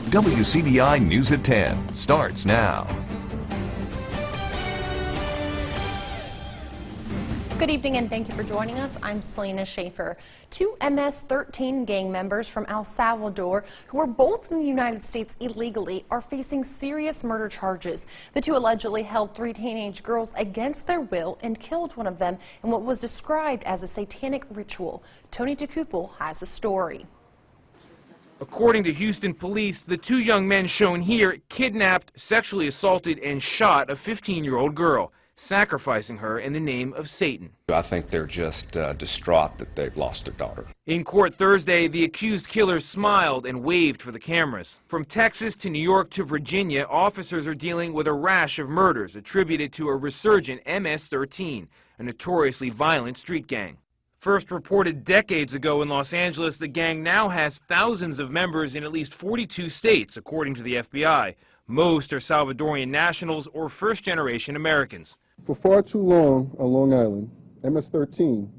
WCBI News at 10 starts now. Good evening and thank you for joining us. I'm Selena Schaefer. Two MS-13 gang members from El Salvador who were both in the United States illegally are facing serious murder charges. The two allegedly held three teenage girls against their will and killed one of them in what was described as a satanic ritual. Tony DeCouple has a story. According to Houston police, the two young men shown here kidnapped, sexually assaulted, and shot a 15-year-old girl, sacrificing her in the name of Satan. I think they're just distraught that they've lost their daughter. In court Thursday, the accused killers smiled and waved for the cameras. From Texas to New York to Virginia, officers are dealing with a rash of murders attributed to a resurgent MS-13, a notoriously violent street gang. First reported decades ago in Los Angeles, the gang now has thousands of members in at least 42 states, according to the FBI. Most are Salvadorian nationals or first-generation Americans. For far too long on Long Island, MS-13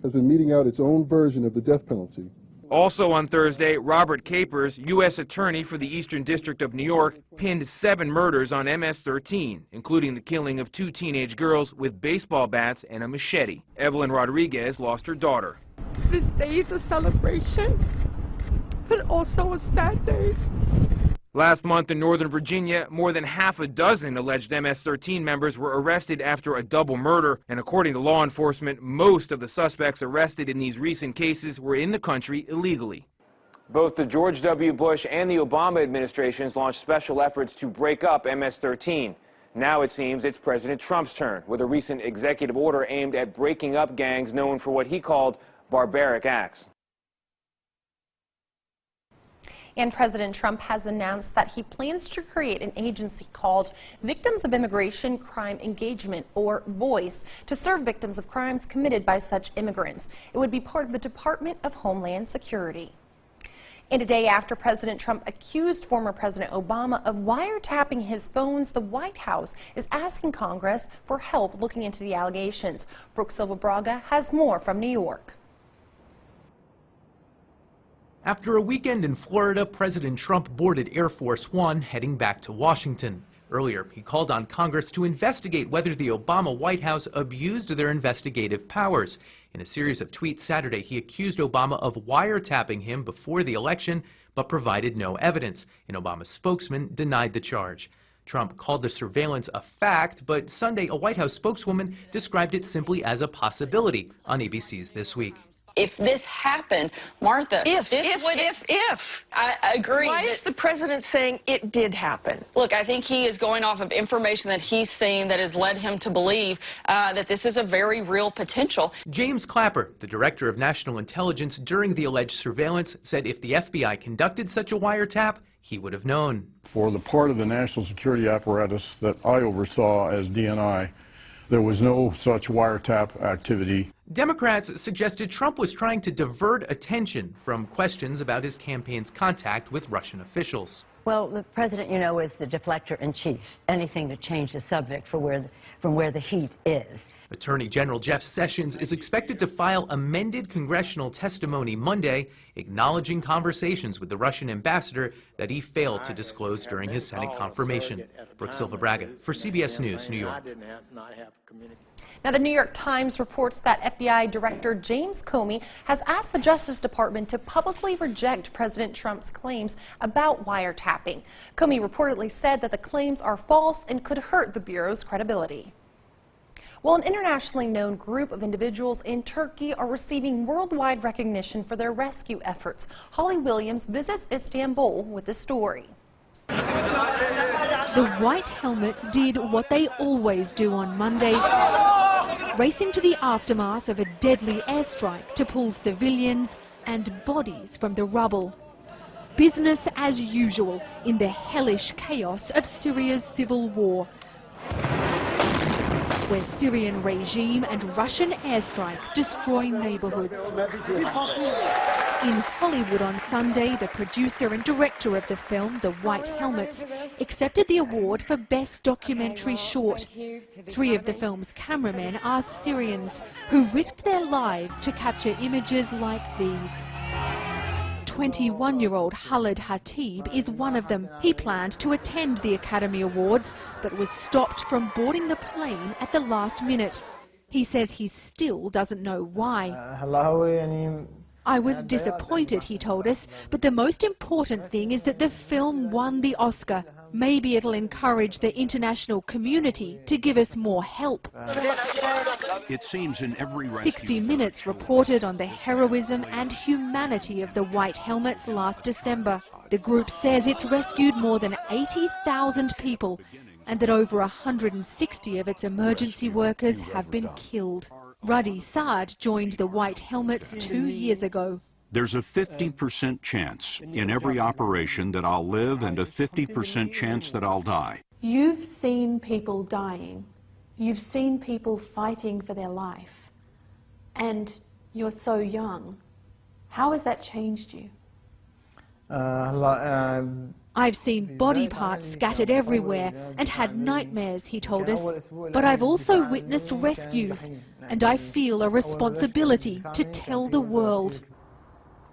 has been meting out its own version of the death penalty. Also on Thursday, Robert Capers, U.S. Attorney for the Eastern District of New York, pinned 7 murders on MS-13, including the killing of 2 teenage girls with baseball bats and a machete. Evelyn Rodriguez lost her daughter. This day is a celebration, but also a sad day. Last month in Northern Virginia, more than half a dozen alleged MS-13 members were arrested after a double murder, and according to law enforcement, most of the suspects arrested in these recent cases were in the country illegally. Both the George W. Bush and the Obama administrations launched special efforts to break up MS-13. Now it seems it's President Trump's turn, with a recent executive order aimed at breaking up gangs known for what he called barbaric acts. And President Trump has announced that he plans to create an agency called Victims of Immigration Crime Engagement, or VOICE, to serve victims of crimes committed by such immigrants. It would be part of the Department of Homeland Security. And a day after President Trump accused former President Obama of wiretapping his phones, the White House is asking Congress for help looking into the allegations. Brooke Silva Braga has more from New York. After a weekend in Florida, President Trump boarded Air Force One heading back to Washington. Earlier, he called on Congress to investigate whether the Obama White House abused their investigative powers. In a series of tweets Saturday, he accused Obama of wiretapping him before the election, but provided no evidence. An Obama spokesman denied the charge. Trump called the surveillance a fact, but Sunday, a White House spokeswoman described it simply as a possibility on ABC's This Week. If this happened, Martha, If. I agree. Why is the president saying it did happen? Look, I think he is going off of information that he's seen that has led him to believe that this is a very real potential. James Clapper, the director of national intelligence during the alleged surveillance, said if the FBI conducted such a wiretap, he would have known. For the part of the national security apparatus that I oversaw as DNI, there was no such wiretap activity. Democrats suggested Trump was trying to divert attention from questions about his campaign's contact with Russian officials. Well, the president, you know, is the deflector in chief. Anything to change the subject from where the heat is. Attorney General Jeff Sessions is expected to file amended congressional testimony Monday, acknowledging conversations with the Russian ambassador that he failed to disclose during his Senate confirmation. Brooke Silva Braga for CBS News, New York. Now, the New York Times reports that FBI Director James Comey has asked the Justice Department to publicly reject President Trump's claims about wiretapping. Comey reportedly said that the claims are false and could hurt the Bureau's credibility. Well, an internationally known group of individuals in Turkey are receiving worldwide recognition for their rescue efforts. Holly Williams visits Istanbul with the story. The White Helmets did what they always do on Monday, racing to the aftermath of a deadly airstrike to pull civilians and bodies from the rubble. Business as usual in the hellish chaos of Syria's civil war, where Syrian regime and Russian airstrikes destroy neighborhoods. In Hollywood on Sunday, the producer and director of the film, The White Helmets, accepted the award for Best Documentary Short. 3 of the film's cameramen are Syrians who risked their lives to capture images like these. 21-year-old Khalid Hatib is one of them. He planned to attend the Academy Awards, but was stopped from boarding the plane at the last minute. He says he still doesn't know why. I was disappointed, he told us, but the most important thing is that the film won the Oscar. Maybe it'll encourage the international community to give us more help. It seems in every 60 Minutes reported on the heroism and humanity of the White Helmets last December. The group says it's rescued more than 80,000 people and that over 160 of its emergency workers have been killed. Ruddy Saad joined the White Helmets 2 years ago. There's a 50% chance in every operation that I'll live and a 50% chance that I'll die. You've seen people dying. You've seen people fighting for their life. And you're so young. How has that changed you? I've seen body parts scattered everywhere and had nightmares, he told us. But I've also witnessed rescues, and I feel a responsibility to tell the world.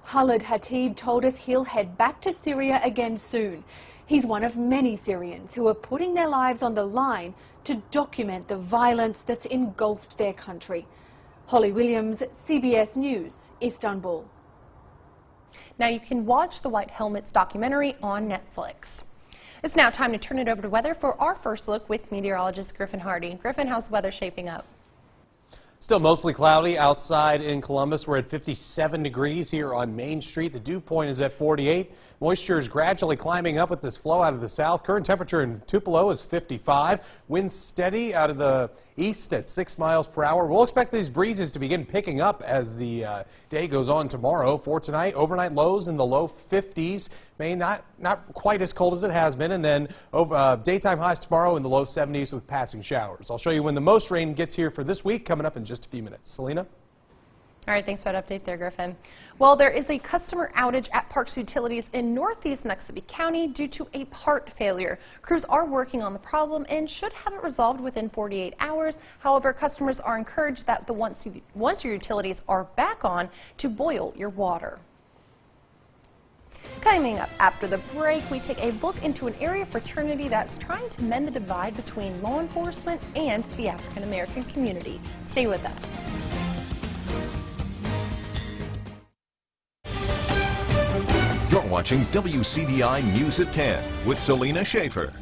Khalid Hatib told us he'll head back to Syria again soon. He's one of many Syrians who are putting their lives on the line to document the violence that's engulfed their country. Holly Williams, CBS News, Istanbul. Now you can watch the White Helmets documentary on Netflix. It's now time to turn it over to weather for our first look with meteorologist Griffin Hardy. Griffin, how's the weather shaping up? Still mostly cloudy outside in Columbus. We're at 57 degrees here on Main Street. The dew point is at 48. Moisture is gradually climbing up with this flow out of the south. Current temperature in Tupelo is 55. Winds steady out of the east at 6 miles per hour. We'll expect these breezes to begin picking up as the day goes on tomorrow. For tonight, overnight lows in the low 50s. May not quite as cold as it has been. And then daytime highs tomorrow in the low 70s with passing showers. I'll show you when the most rain gets here for this week coming up in just a few minutes. Selena? All right, thanks for that update there, Griffin. Well, there is a customer outage at Parks Utilities in northeast Noxubee County due to a part failure. Crews are working on the problem and should have it resolved within 48 hours. However, customers are encouraged that once your utilities are back on, to boil your water. Coming up after the break, we take a look into an area of fraternity that's trying to mend the divide between law enforcement and the African American community. Stay with us. You're watching WCBI News at 10 with Selena Schaefer.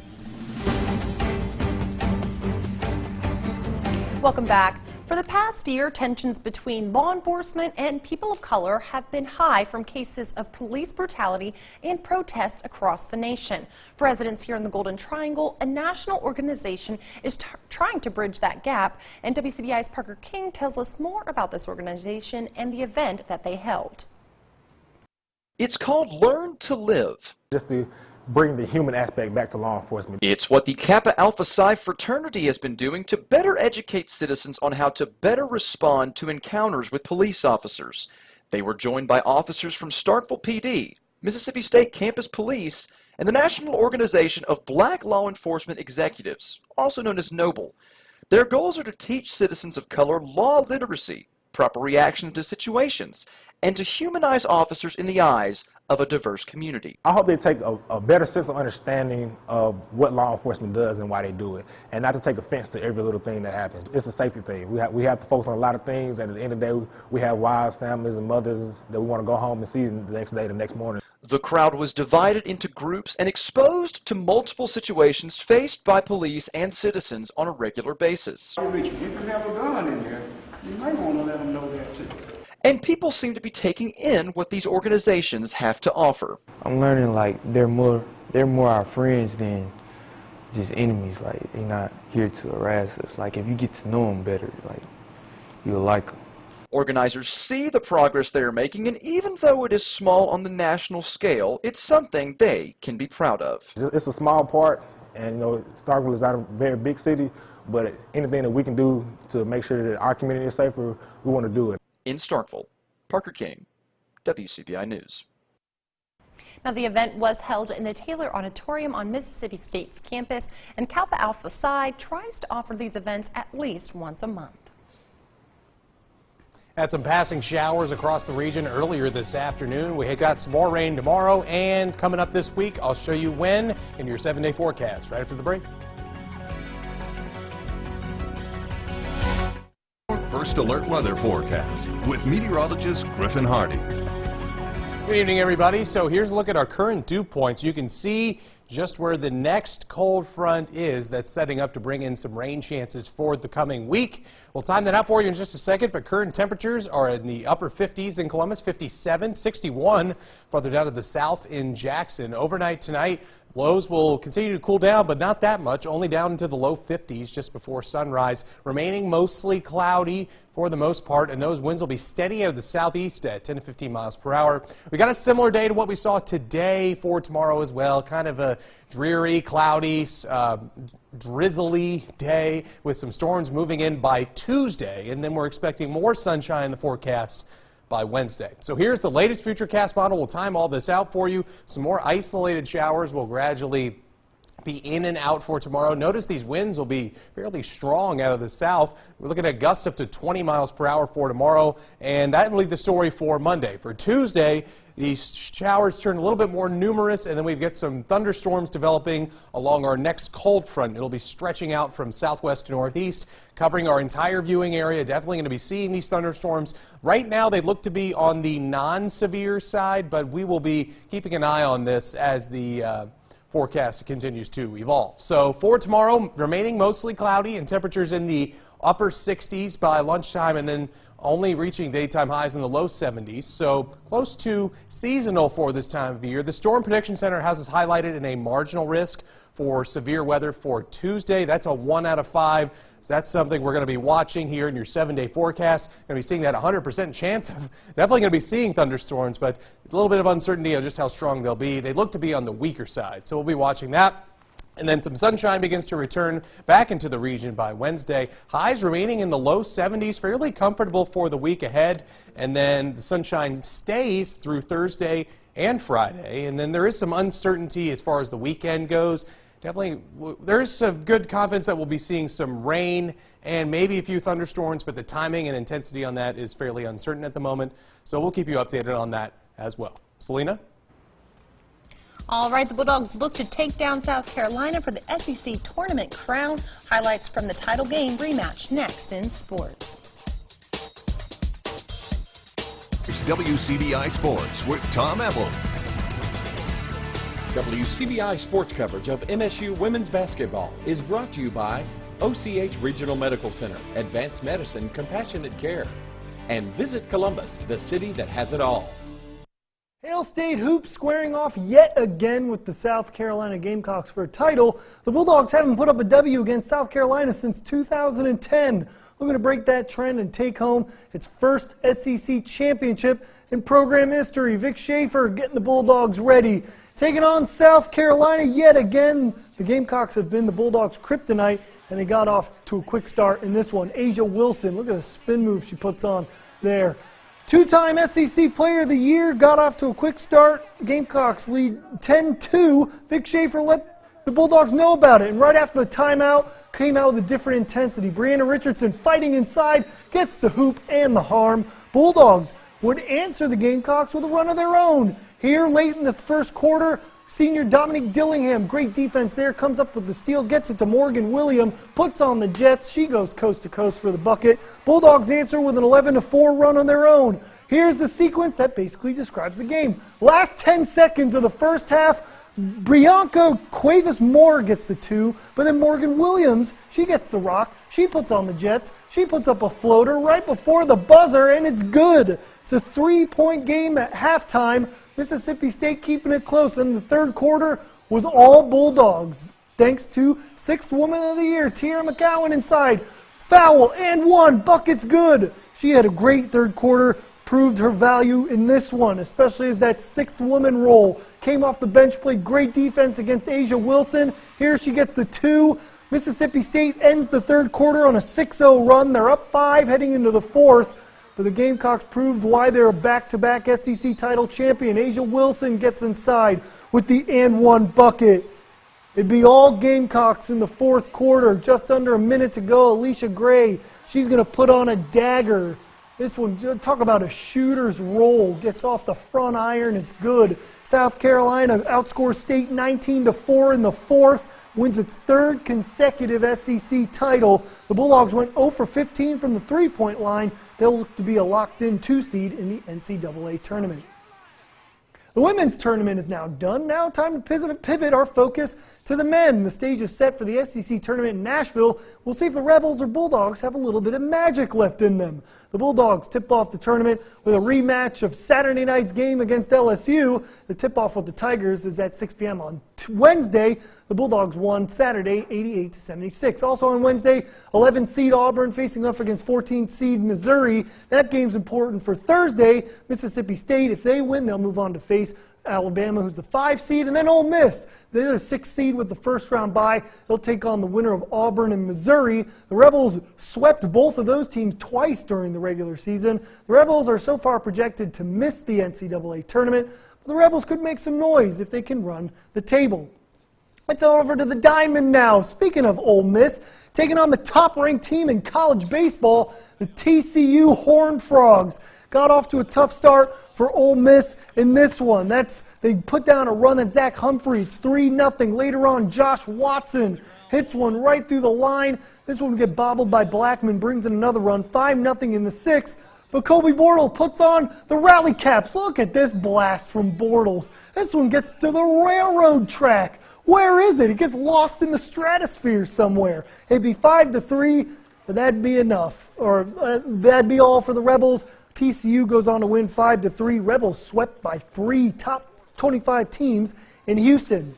Welcome back. For the past year, tensions between law enforcement and people of color have been high from cases of police brutality and protests across the nation. For residents here in the Golden Triangle, a national organization is trying to bridge that gap, and WCBI's Parker King tells us more about this organization and the event that they held. It's called Learn to Live. Just to bring the human aspect back to law enforcement. It's what the Kappa Alpha Psi fraternity has been doing to better educate citizens on how to better respond to encounters with police officers. They were joined by officers from Starkville PD, Mississippi State Campus Police, and the National Organization of Black Law Enforcement Executives, also known as NOBLE. Their goals are to teach citizens of color law literacy, proper reaction to situations, and to humanize officers in the eyes of a diverse community. I hope they take a better sense of understanding of what law enforcement does and why they do it, and not to take offense to every little thing that happens. It's a safety thing. We have to focus on a lot of things, and at the end of the day, we have wives, families, and mothers that we want to go home and see the next day, the next morning. The crowd was divided into groups and exposed to multiple situations faced by police and citizens on a regular basis. You can have a gun in there. You might want to let them know that too. And people seem to be taking in what these organizations have to offer. I'm learning like they're more our friends than just enemies. Like they're not here to harass us. Like if you get to know them better, like you'll like them. Organizers see the progress they are making, and even though it is small on the national scale, it's something they can be proud of. It's a small part, and Starkville is not a very big city, but anything that we can do to make sure that our community is safer, we want to do it. In Starkville, Parker King, WCBI News. Now, the event was held in the Taylor Auditorium on Mississippi State's campus, and Kappa Alpha Psi tries to offer these events at least once a month. Had some passing showers across the region earlier this afternoon. We got some more rain tomorrow, and coming up this week, I'll show you when in your 7-day forecast right after the break. First Alert weather forecast with meteorologist Griffin Hardy. Good evening, everybody. So here's a look at our current dew points. You can see just where the next cold front is that's setting up to bring in some rain chances for the coming week. We'll time that out for you in just a second, but current temperatures are in the upper 50s in Columbus, 57, 61 farther down to the south in Jackson. Overnight tonight, lows will continue to cool down, but not that much, only down into the low 50s just before sunrise. Remaining mostly cloudy for the most part, and those winds will be steady out of the southeast at 10 to 15 miles per hour. We got a similar day to what we saw today for tomorrow as well, kind of a dreary, cloudy, drizzly day with some storms moving in by Tuesday, and then we're expecting more sunshine in the forecast by Wednesday. So here's the latest Futurecast model. We'll time all this out for you. Some more isolated showers will gradually be in and out for tomorrow. Notice these winds will be fairly strong out of the south. We're looking at gusts up to 20 miles per hour for tomorrow, and that will be the story for Monday. For Tuesday, these showers turn a little bit more numerous, and then we get some thunderstorms developing along our next cold front. It'll be stretching out from southwest to northeast, covering our entire viewing area. Definitely going to be seeing these thunderstorms. Right now, they look to be on the non-severe side, but we will be keeping an eye on this as the forecast continues to evolve. So for tomorrow, remaining mostly cloudy and temperatures in the upper 60s by lunchtime, and then only reaching daytime highs in the low 70s, so close to seasonal for this time of year. The Storm Prediction Center has us highlighted in a marginal risk for severe weather for Tuesday. That's a 1 out of 5. So that's something we're going to be watching here in your 7-day forecast. Going to be seeing that 100% chance of definitely going to be seeing thunderstorms, but a little bit of uncertainty on just how strong they'll be. They look to be on the weaker side, so we'll be watching that. And then some sunshine begins to return back into the region by Wednesday. Highs remaining in the low 70s, fairly comfortable for the week ahead. And then the sunshine stays through Thursday and Friday. And then there is some uncertainty as far as the weekend goes. Definitely, there's some good confidence that we'll be seeing some rain and maybe a few thunderstorms, but the timing and intensity on that is fairly uncertain at the moment. So we'll keep you updated on that as well. Selena? All right, the Bulldogs look to take down South Carolina for the SEC tournament crown. Highlights from the title game rematch next in sports. It's WCBI Sports with Tom Ebel. WCBI sports coverage of MSU women's basketball is brought to you by OCH Regional Medical Center, Advanced Medicine, Compassionate Care, and Visit Columbus, the city that has it all. Hail State hoops squaring off yet again with the South Carolina Gamecocks for a title. The Bulldogs haven't put up a W against South Carolina since 2010. Looking to break that trend and take home its first SEC championship in program history. Vic Schaefer getting the Bulldogs ready. Taking on South Carolina yet again. The Gamecocks have been the Bulldogs' kryptonite, and they got off to a quick start in this one. Asia Wilson, look at the spin move she puts on there. Two-time SEC Player of the Year, got off to a quick start. Gamecocks lead 10-2. Vic Schaefer let the Bulldogs know about it, and right after the timeout, came out with a different intensity. Brianna Richardson fighting inside, gets the hoop and the harm. Bulldogs would answer the Gamecocks with a run of their own. Here late in the first quarter, senior Dominique Dillingham, great defense there, comes up with the steal, gets it to Morgan William, puts on the Jets. She goes coast to coast for the bucket. Bulldogs answer with an 11-4 run on their own. Here's the sequence that basically describes the game. Last 10 seconds of the first half, Brianca Cuevas-Moore gets the 2, but then Morgan Williams, she gets the rock. She puts on the Jets. She puts up a floater right before the buzzer, and it's good. It's a 3-point game at halftime. Mississippi State keeping it close, and the third quarter was all Bulldogs. Thanks to 6th Woman of the Year, Tiara McCowan inside. Foul and one, bucket's good. She had a great third quarter, proved her value in this one, especially as that 6th woman role. Came off the bench, played great defense against Asia Wilson. Here she gets the 2. Mississippi State ends the third quarter on a 6-0 run. They're up 5 heading into the fourth. But the Gamecocks proved why they're a back-to-back SEC title champion. Asia Wilson gets inside with the and one bucket. It'd be all Gamecocks in the fourth quarter. Just under a minute to go. Alicia Gray, she's going to put on a dagger This one, talk about a shooter's roll. Gets off the front iron, it's good. South Carolina outscores State 19-4 in the fourth, wins its third consecutive SEC title. The Bulldogs went 0 for 15 from the three-point line. They'll look to be a locked-in 2 seed in the NCAA tournament. The women's tournament is now done. Now time to pivot our focus to the men. The stage is set for the SEC tournament in Nashville. We'll see if the Rebels or Bulldogs have a little bit of magic left in them. The Bulldogs tip off the tournament with a rematch of Saturday night's game against LSU. The tip-off with the Tigers is at 6 p.m. on Wednesday. The Bulldogs won Saturday 88-76. Also on Wednesday, 11 seed Auburn facing off against 14 seed Missouri. That game's important for Thursday. Mississippi State, if they win, they'll move on to face Alabama, who's the 5 seed, and then Ole Miss. They're the 6 seed with the first round bye. They'll take on the winner of Auburn and Missouri. The Rebels swept both of those teams twice during the regular season. The Rebels are so far projected to miss the NCAA tournament, but the Rebels could make some noise if they can run the table. Let's go over to the Diamond now. Speaking of Ole Miss, taking on the top-ranked team in college baseball, the TCU Horned Frogs. Got off to a tough start for Ole Miss in this one. They put down a run at Zach Humphrey. It's 3-0. Later on, Josh Watson hits one right through the line. This one will get bobbled by Blackman, brings in another run, 5-0 in the sixth. But Kobe Bortles puts on the rally caps. Look at this blast from Bortles. This one gets to the railroad track. Where is it? It gets lost in the stratosphere somewhere. It'd be 5-3, but that'd be enough. Or that'd be all for the Rebels. TCU goes on to win 5-3. Rebels swept by 3 top 25 teams in Houston.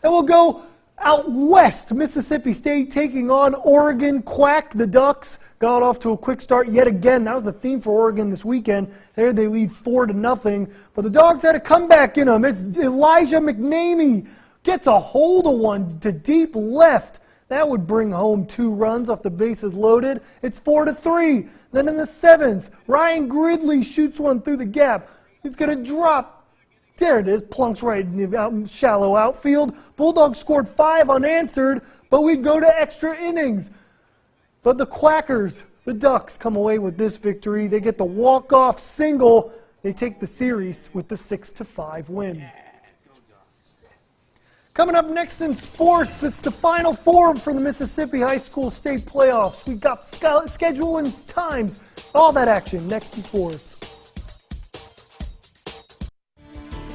Then we'll go out west. Mississippi State taking on Oregon. Quack the Ducks. Got off to a quick start yet again. That was the theme for Oregon this weekend. There they lead 4-0. But the Dogs had a comeback in them. It's Elijah McNamee. Gets a hold of one to deep left. That would bring home 2 runs off the bases loaded. It's 4-3. Then in the 7th, Ryan Gridley shoots one through the gap. It's going to drop. There it is. Plunks right in the shallow outfield. Bulldogs scored 5 unanswered, but we'd go to extra innings. But the Quackers, the Ducks, come away with this victory. They get the walk-off single. They take the series with the 6-5 win. Coming up next in sports, it's the Final Four for the Mississippi High School State Playoffs. We've got schedule and times, all that action next in sports.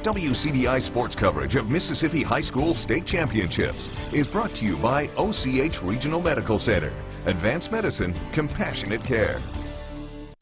WCDI sports coverage of Mississippi High School State Championships is brought to you by OCH Regional Medical Center. Advanced medicine, compassionate care.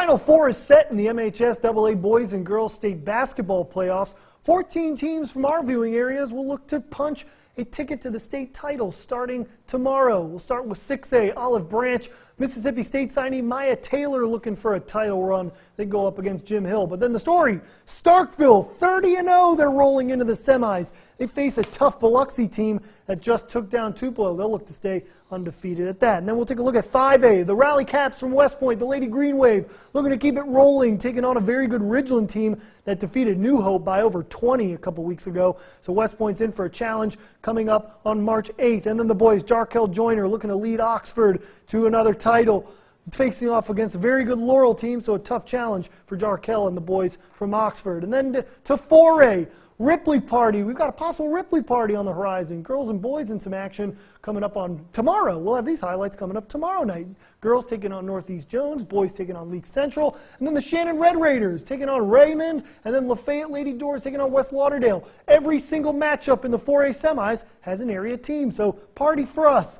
Final Four is set in the MHSAA Boys and Girls State Basketball Playoffs. 14 teams from our viewing areas will look to punch a ticket to the state title starting tomorrow. We'll start with 6A, Olive Branch. Mississippi State signee Maya Taylor looking for a title run. They go up against Jim Hill. But then the story, Starkville, 30-0. They're rolling into the semis. They face a tough Biloxi team that just took down Tupelo. They'll look to stay undefeated at that. And then we'll take a look at 5A, the Rally Caps from West Point, the Lady Green Wave, looking to keep it rolling, taking on a very good Ridgeland team that defeated New Hope by over 20 a couple weeks ago. So West Point's in for a challenge coming up on March 8th. And then the boys, Jarkel Joyner, looking to lead Oxford to another title, facing off against a very good Laurel team, so a tough challenge for Jarkel and the boys from Oxford. And then to 4A, Ripley Party. We've got a possible Ripley Party on the horizon. Girls and boys in some action coming up on tomorrow. We'll have these highlights coming up tomorrow night. Girls taking on Northeast Jones, boys taking on Leake Central, and then the Shannon Red Raiders taking on Raymond, and then Lafayette Lady Doors taking on West Lauderdale. Every single matchup in the 4A semis has an area team, so party for us.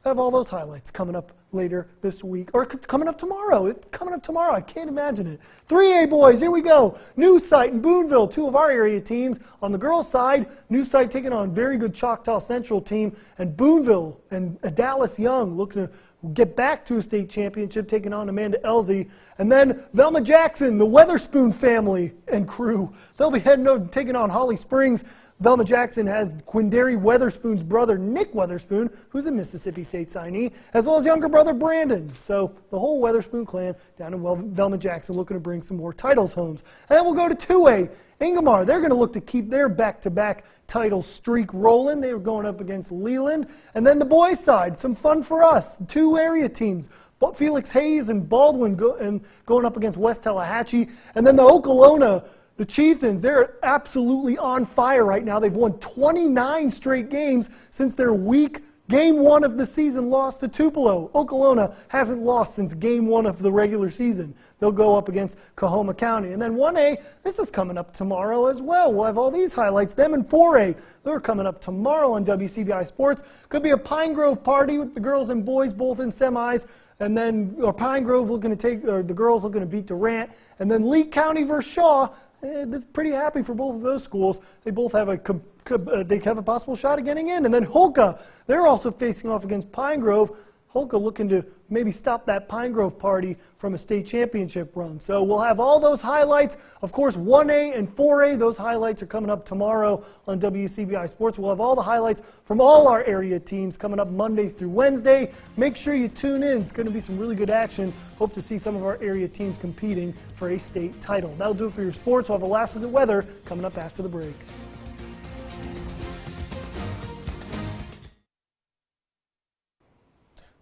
I have all those highlights coming up later this week, or coming up tomorrow. It's coming up tomorrow. I can't imagine it. 3A boys, here we go. New Site and Boonville, 2 of our area teams. On the girls' side, New Site taking on a very good Choctaw Central team, and Boonville and Dallas Young looking to get back to a state championship, taking on Amanda Elsie. And then Velma Jackson, the Weatherspoon family and crew. They'll be heading over, taking on Holly Springs. Velma Jackson has Quindary Weatherspoon's brother, Nick Weatherspoon, who's a Mississippi State signee, as well as younger brother Brandon. So the whole Weatherspoon clan down in Velma Jackson looking to bring some more titles home. And then we'll go to 2A. Ingomar, they're going to look to keep their back-to-back title streak rolling. They were going up against Leland. And then the boys' side, some fun for us. 2 area teams, Felix Hayes and Baldwin going up against West Tallahatchie. And then the Okolona, the Chieftains, they're absolutely on fire right now. They've won 29 straight games since their Game 1 of the season loss to Tupelo. Okolona hasn't lost since Game 1 of the regular season. They'll go up against Coahoma County. And then 1A, this is coming up tomorrow as well. We'll have all these highlights. Them and 4A, they're coming up tomorrow on WCBI Sports. Could be a Pine Grove party with the girls and boys both in semis. And then Pine Grove the girls looking to beat Durant. And then Lee County versus Shaw. They're pretty happy for both of those schools. They both have a possible shot of getting in. And then Holka, they're also facing off against Pine Grove. Holka looking to maybe stop that Pine Grove party from a state championship run. So we'll have all those highlights. Of course, 1A and 4A, those highlights are coming up tomorrow on WCBI Sports. We'll have all the highlights from all our area teams coming up Monday through Wednesday. Make sure you tune in. It's going to be some really good action. Hope to see some of our area teams competing for a state title. That'll do it for your sports. We'll have a last look at weather coming up after the break.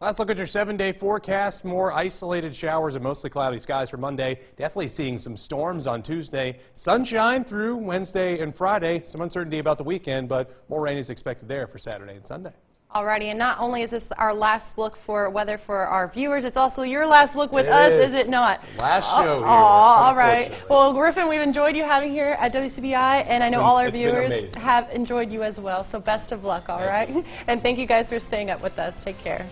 Let's look at your 7-day forecast. More isolated showers and mostly cloudy skies for Monday. Definitely seeing some storms on Tuesday. Sunshine through Wednesday and Friday. Some uncertainty about the weekend, but more rain is expected there for Saturday and Sunday. Alrighty, and not only is this our last look for weather for our viewers, it's also your last look with us, is it not? Last show here. All right. Well, Griffin, we've enjoyed you having here at WCBI, and I know all our viewers have enjoyed you as well. So best of luck, all right? And thank you guys for staying up with us. Take care.